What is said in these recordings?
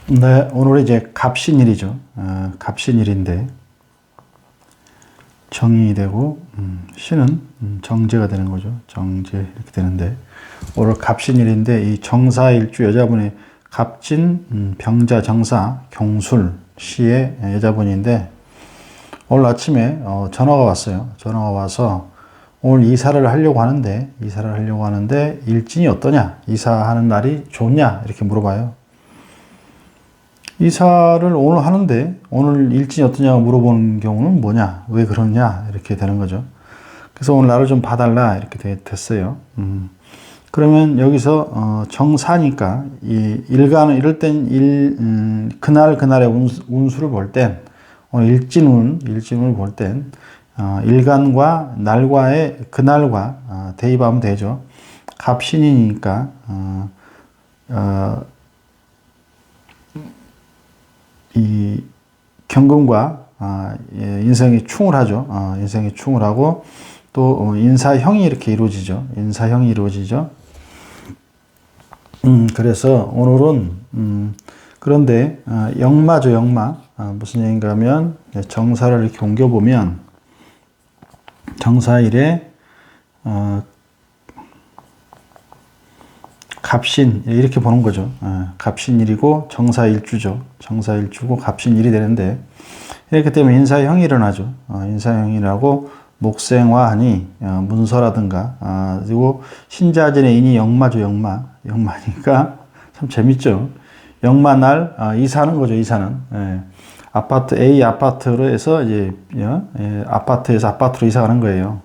네, 오늘 이제 갑신일이죠. 갑신일인데 정이 되고 신은 정제가 되는 거죠. 정제 이렇게 되는데 오늘 갑신일인데 이 정사일주 여자분이 갑진 병자 정사 경술 시의 여자분인데 오늘 아침에 전화가 왔어요. 전화가 와서 오늘 이사를 하려고 하는데 일진이 어떠냐? 이사하는 날이 좋냐? 이렇게 물어봐요. 이사를 오늘 하는데 오늘 일진이 어떠냐고 물어보는 경우는 뭐냐? 왜 그러냐? 이렇게 되는 거죠. 그래서 오늘 나를 좀 봐달라 이렇게 됐어요. 그러면 여기서 정사니까 이 일간은 이럴 땐 그날의 운수를 볼 땐 오늘 일진운을 볼 땐 일간과 날과의 그날과 대입하면 되죠. 갑신이니까 이 경금과 인생이 충을 하죠. 인생이 충을 하고 또 인사형이 이렇게 이루어지죠. 인사형이 이루어지죠. 그래서 오늘은 그런데 역마죠. 역마. 무슨 얘기인가 하면 정사를 이렇게 옮겨보면 정사일에 갑신 이렇게 보는 거죠. 갑신일이고 정사일주죠. 정사일주고 갑신일이 되는데 이렇게 되면 인사형이 일어나죠. 인사형이라고 목생화하니 문서라든가 그리고 신자진의 인이 역마죠. 역마니까 참 재밌죠. 역마날 이사하는 거죠. 이사는 아파트 A 아파트로 해서 이제 아파트에서 아파트로 이사 가는 거예요.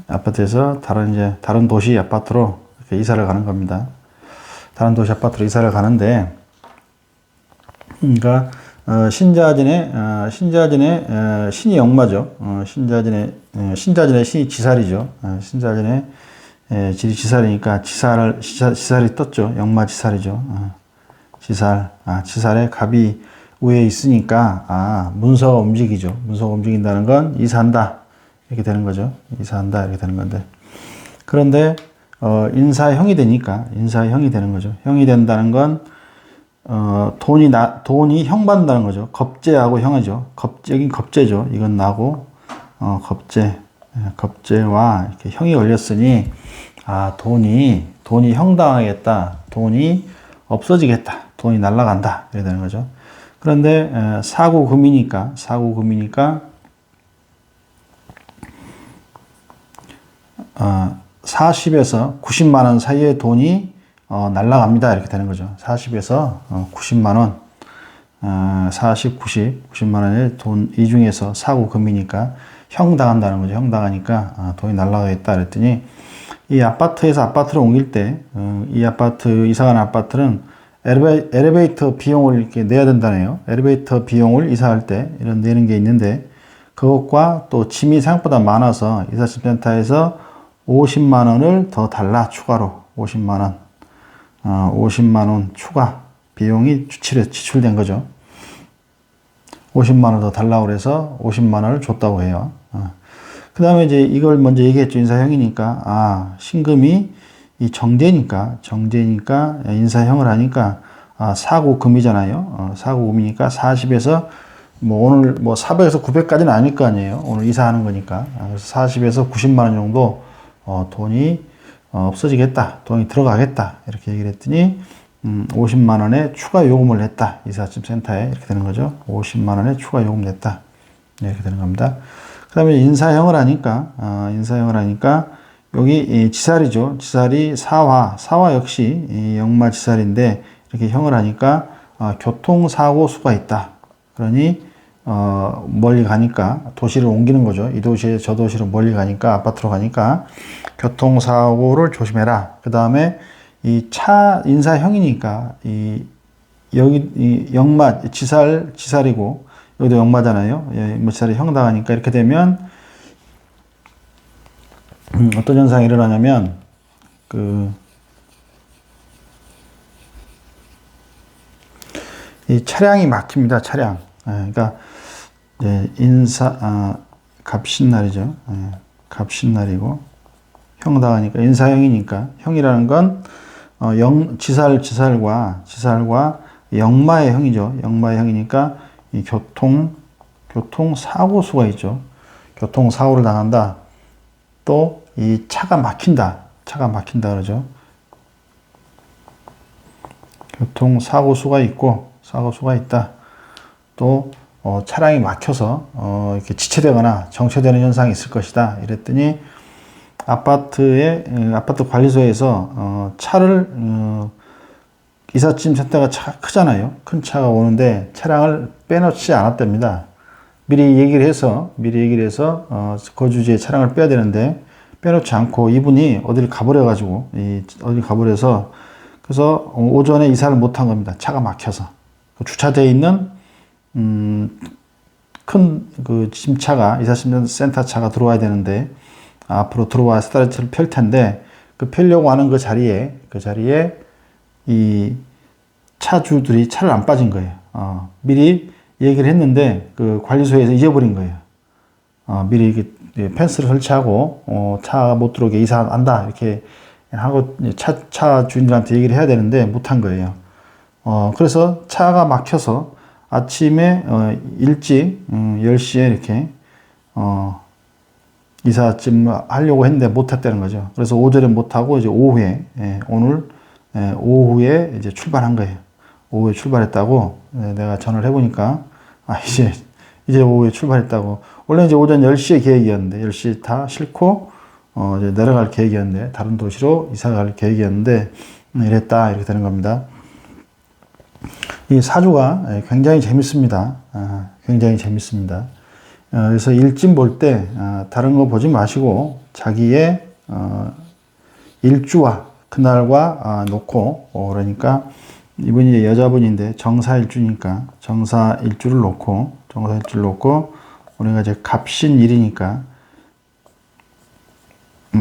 아파트에서 다른 도시 아파트로 이렇게 이사를 가는 겁니다. 다른 도시 아파트로 이사를 가는데, 그러니까 신자진의 신이 역마죠. 신자진의 신이 지살이죠. 신자진의 질이 지살이니까 지살이 떴죠. 역마 지살이죠. 지살에 갑이 위에 있으니까 문서가 움직이죠. 문서가 움직인다는 건 이사한다 이렇게 되는 거죠. 이사한다 이렇게 되는 건데, 그런데 인사형이 되니까 인사형이 되는 거죠. 형이 된다는 건 돈이 형 받는다는 거죠. 겁재하고 형이죠. 여긴 겁재죠. 이건 나고 겁재와 이렇게 형이 걸렸으니 돈이 형당하겠다. 돈이 없어지겠다. 돈이 날아간다. 이렇게 되는 거죠. 그런데 사구금이니까 40에서 90만 원 사이의 돈이 날아갑니다. 이렇게 되는 거죠. 40에서 90만 원, 90만 원의 돈, 이 중에서 사구금이니까 형 당한다는 거죠. 형 당하니까 돈이 날아가겠다 그랬더니 이 아파트에서 아파트로 옮길 때 이 아파트, 이사간 아파트는 엘리베이터 비용을 이렇게 내야 된다네요. 엘리베이터 비용을 이사할 때 이런 내는 게 있는데 그것과 또 짐이 생각보다 많아서 이사짐센터에서 50만 원을 더 달라. 추가로 50만 원. 50만 원 추가 비용이 지출된 거죠. 50만 원 더 달라고 그래서 50만 원을 줬다고 해요. 그 다음에 이제 이걸 먼저 얘기했죠. 인사형이니까 신금이 이 정제니까 인사형을 하니까 사구금이잖아요. 사구금이니까 40에서 오늘 400에서 900까지는 아닐 거 아니에요. 오늘 이사하는 거니까. 그래서 40에서 90만 원 정도 돈이 없어지겠다. 돈이 들어가겠다. 이렇게 얘기를 했더니 50만 원의 추가 요금을 냈다. 이삿짐 센터에 이렇게 되는 거죠. 50만 원의 추가 요금 냈다. 이렇게 되는 겁니다. 그 다음에 인사형을 하니까 여기 지살이죠. 지살이 사화 역시 역마 지살인데 이렇게 형을 하니까 교통사고 수가 있다. 그러니 멀리 가니까 도시를 옮기는 거죠. 이 도시에 저 도시로 멀리 가니까 아파트로 가니까 교통사고를 조심해라. 그 다음에 이 인사형이니까 여기 이 역마 지살이고 여기도 역마잖아요. 지살이 형 당하니까 이렇게 되면 어떤 현상이 일어나냐면 이 차량이 막힙니다. 차량. 그러니까 갑신날이죠. 갑신날이고 형 당하니까 인사형이니까 형이라는 건 지살과 역마의 형이죠. 역마의 형이니까 이 교통사고수가 있죠. 교통사고를 당한다. 또 이 차가 막힌다. 차가 막힌다 그러죠. 교통사고수가 있고, 사고수가 있다. 또, 차량이 막혀서, 이렇게 지체되거나 정체되는 현상이 있을 것이다. 이랬더니, 아파트 관리소에서, 차를, 이삿짐 센터가 차가 크잖아요. 큰 차가 오는데 차량을 빼놓지 않았답니다. 미리 얘기를 해서, 거주지에 차량을 빼야 되는데, 빼놓지 않고 이분이 어디를 가버려가지고, 어디 가버려서, 그래서 오전에 이사를 못한 겁니다. 차가 막혀서. 주차되어 있는, 큰 짐차가, 이삿짐 센터 차가 들어와야 되는데, 앞으로 들어와 스타트를 펼 텐데, 그 펴려고 하는 그 자리에 이 차주들이 차를 안 빠진 거예요. 미리 얘기를 했는데, 그 관리소에서 잊어버린 거예요. 미리 펜스를 설치하고, 차 못 들어오게 이사한다. 이렇게 하고 차 주인들한테 얘기를 해야 되는데 못한 거예요. 그래서 차가 막혀서 아침에 일찍 10시에 이렇게 이삿짐 하려고 했는데 못했다는 거죠. 그래서 오전에 못하고 이제 오후에 오늘 오후에 이제 출발한 거예요. 오후에 출발했다고 내가 전화를 해보니까 이제 오후에 출발했다고. 원래 이제 오전 10시에 계획이었는데 10시 다 싣고 이제 내려갈 계획이었는데 다른 도시로 이사 갈 계획이었는데 이랬다 이렇게 되는 겁니다. 이 사주가 굉장히 재밌습니다. 굉장히 재밌습니다. 그래서 일진 볼 때 다른 거 보지 마시고 자기의 일주와 그날과 놓고 그러니까 이분이 이제 여자분인데 정사일주니까 정사일주를 놓고 우리가 이제 갑신일이니까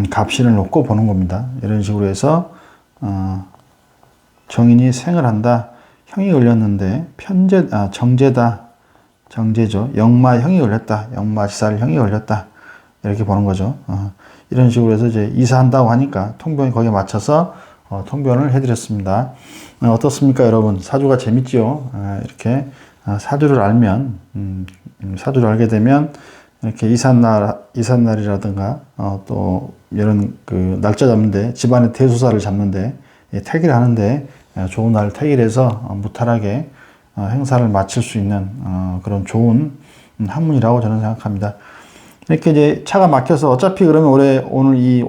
갑신을 놓고 보는 겁니다. 이런 식으로 해서 정인이 생을 한다. 형이 걸렸는데 정제죠. 역마형이 걸렸다. 역마지살 형이 걸렸다. 이렇게 보는 거죠. 이런 식으로 해서 이제 이사한다고 하니까 통변이 거기에 맞춰서 통변을 해드렸습니다. 어떻습니까, 여러분? 사주가 재밌죠? 이렇게 사주를 알면 사주를 알게 되면 이렇게 이삿날이라든가 또 이런 그 날짜 잡는데 집안의 대소사를 잡는데 택일 하는데 좋은 날 택일해서 무탈하게 행사를 마칠 수 있는 그런 좋은 한문이라고 저는 생각합니다. 이렇게 이제 차가 막혀서 어차피 그러면 오늘 이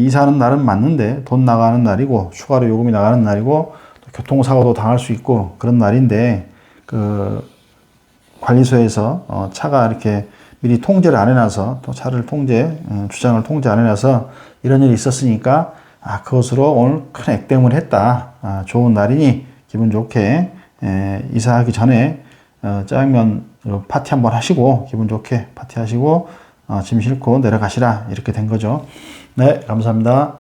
이사하는 날은 맞는데 돈 나가는 날이고 추가로 요금이 나가는 날이고 또 교통사고도 당할 수 있고 그런 날인데 그 관리소에서 차가 이렇게 미리 통제를 안 해놔서 또 차를 주장을 통제 안 해놔서 이런 일이 있었으니까 그것으로 오늘 큰 액땜을 했다. 좋은 날이니 기분 좋게 이사하기 전에 짜장면 파티 한번 하시고 기분 좋게 파티하시고 짐 싣고 내려가시라 이렇게 된 거죠. 네, 감사합니다.